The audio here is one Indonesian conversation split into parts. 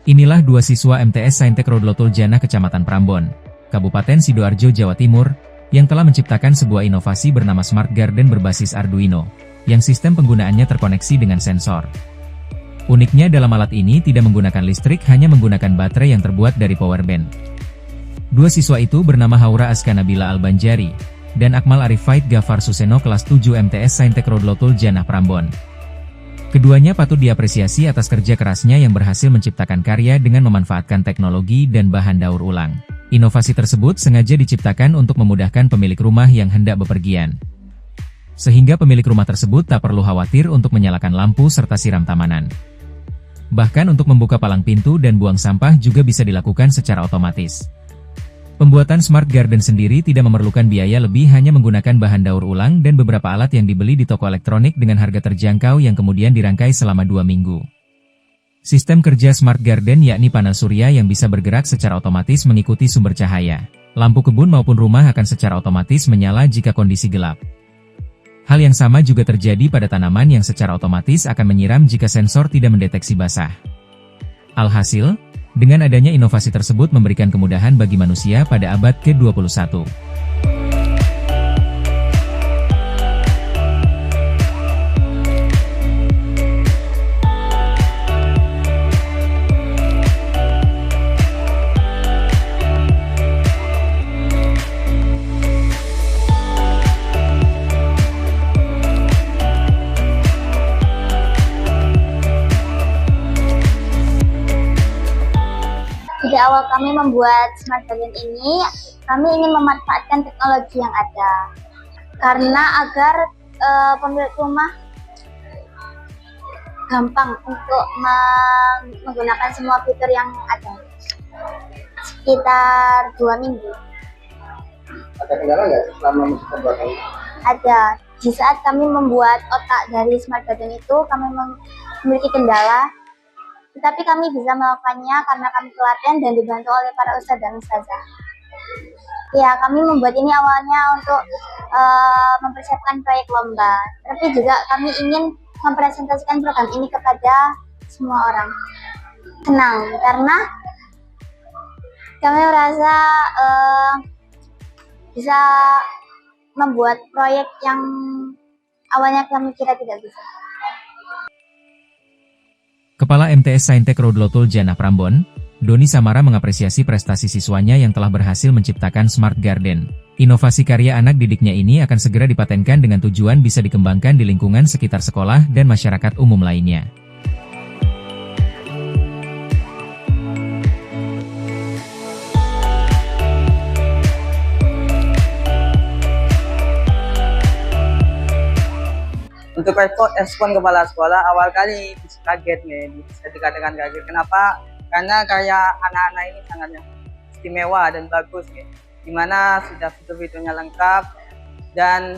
Inilah dua siswa MTS Saintek Rodlotul Janah Kecamatan Prambon, Kabupaten Sidoarjo, Jawa Timur, yang telah menciptakan sebuah inovasi bernama Smart Garden berbasis Arduino, yang sistem penggunaannya terkoneksi dengan sensor. Uniknya dalam alat ini tidak menggunakan listrik, hanya menggunakan baterai yang terbuat dari powerbank. Dua siswa itu bernama Haura Aska Nabila Albanjari, dan Akmal Arif Faid Gafar Suseno kelas 7 MTS Saintek Rodlotul Janah Prambon. Keduanya patut diapresiasi atas kerja kerasnya yang berhasil menciptakan karya dengan memanfaatkan teknologi dan bahan daur ulang. Inovasi tersebut sengaja diciptakan untuk memudahkan pemilik rumah yang hendak bepergian, sehingga pemilik rumah tersebut tak perlu khawatir untuk menyalakan lampu serta siram tamanan. Bahkan untuk membuka palang pintu dan buang sampah juga bisa dilakukan secara otomatis. Pembuatan Smart Garden sendiri tidak memerlukan biaya lebih, hanya menggunakan bahan daur ulang dan beberapa alat yang dibeli di toko elektronik dengan harga terjangkau yang kemudian dirangkai selama 2 minggu. Sistem kerja Smart Garden yakni panel surya yang bisa bergerak secara otomatis mengikuti sumber cahaya. Lampu kebun maupun rumah akan secara otomatis menyala jika kondisi gelap. Hal yang sama juga terjadi pada tanaman yang secara otomatis akan menyiram jika sensor tidak mendeteksi basah. Alhasil, dengan adanya inovasi tersebut memberikan kemudahan bagi manusia pada abad ke-21. Di awal kami membuat Smart Garden ini, kami ingin memanfaatkan teknologi yang ada, karena agar pemilik rumah gampang untuk menggunakan semua fitur yang ada. Sekitar 2 minggu. Ada kendala nggak selama pembuatan? Ada. Di saat kami membuat otak dari Smart Garden itu, kami memiliki kendala. Tetapi kami bisa melakukannya karena kami pelatihan dan dibantu oleh para ustadz dan ustazah. Ya, kami membuat ini awalnya untuk mempersiapkan proyek lomba. Tapi juga kami ingin mempresentasikan program ini kepada semua orang. Senang, karena kami merasa bisa membuat proyek yang awalnya kami kira tidak bisa. Kepala MTS Saintek Rodlotul Janah Prambon, Doni Samara mengapresiasi prestasi siswanya yang telah berhasil menciptakan Smart Garden. Inovasi karya anak didiknya ini akan segera dipatenkan dengan tujuan bisa dikembangkan di lingkungan sekitar sekolah dan masyarakat umum lainnya. Untuk respon kepala sekolah awal kali bisa kaget nih, bisa dikatakan kaget. Kenapa? Karena karya anak-anak ini sangat istimewa dan bagus nih, dimana sudah fitur-fiturnya lengkap, dan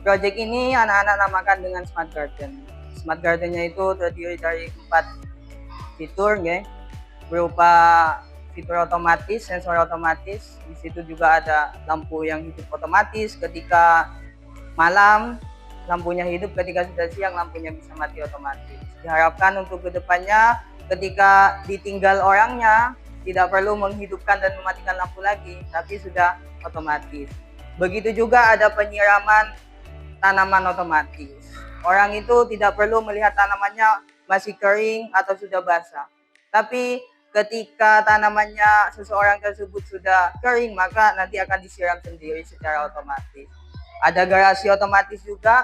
proyek ini anak-anak namakan dengan Smart Garden. Smart Gardennya itu terdiri dari 4 fitur nih, berupa fitur otomatis, sensor otomatis. Di situ juga ada lampu yang hidup otomatis ketika malam, lampunya hidup, ketika sudah siang lampunya bisa mati otomatis. Diharapkan untuk kedepannya ketika ditinggal orangnya tidak perlu menghidupkan dan mematikan lampu lagi, tapi sudah otomatis. Begitu juga ada penyiraman tanaman otomatis. Orang itu tidak perlu melihat tanamannya masih kering atau sudah basah. Tapi ketika tanamannya seseorang tersebut sudah kering, maka nanti akan disiram sendiri secara otomatis. Ada garasi otomatis juga,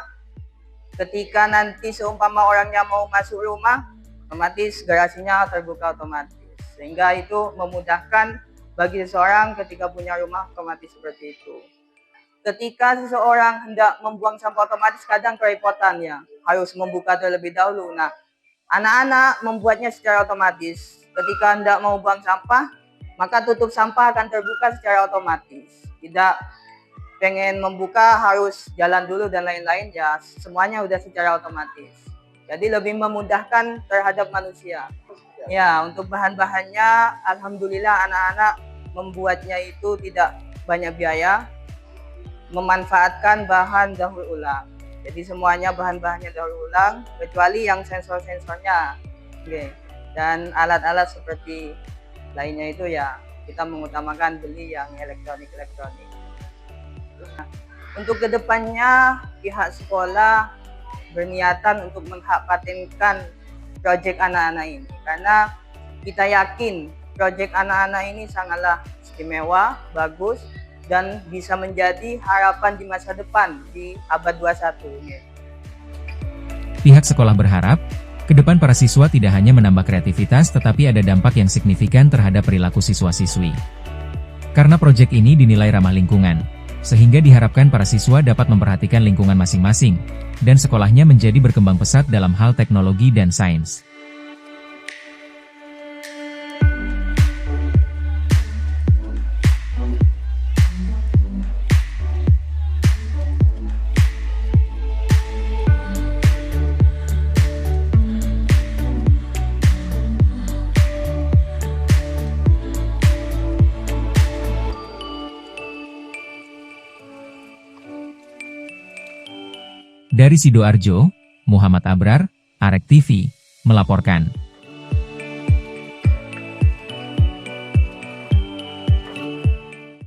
ketika nanti seumpama orangnya mau masuk rumah, otomatis garasinya terbuka otomatis. Sehingga itu memudahkan bagi seseorang ketika punya rumah otomatis seperti itu. Ketika seseorang hendak membuang sampah otomatis, kadang kerepotan ya, harus membuka terlebih dahulu. Nah, anak-anak membuatnya secara otomatis. Ketika hendak mau buang sampah, maka tutup sampah akan terbuka secara otomatis. Tidak pengen membuka harus jalan dulu dan lain-lain, ya semuanya udah secara otomatis. Jadi lebih memudahkan terhadap manusia. Ya, untuk bahan-bahannya alhamdulillah anak-anak membuatnya itu tidak banyak biaya, memanfaatkan bahan daur ulang. Jadi semuanya bahan-bahannya daur ulang kecuali yang sensor-sensornya. Oke. Dan alat-alat seperti lainnya itu ya kita mengutamakan beli yang elektronik. Untuk kedepannya pihak sekolah berniatan untuk menghak patenkan proyek anak-anak ini, karena kita yakin proyek anak-anak ini sangatlah istimewa, bagus, dan bisa menjadi harapan di masa depan di abad 21. Pihak sekolah berharap, ke depan para siswa tidak hanya menambah kreativitas tetapi ada dampak yang signifikan terhadap perilaku siswa-siswi. Karena proyek ini dinilai ramah lingkungan, sehingga diharapkan para siswa dapat memperhatikan lingkungan masing-masing, dan sekolahnya menjadi berkembang pesat dalam hal teknologi dan sains. Dari Sidoarjo, Muhammad Abrar, Arek TV, melaporkan.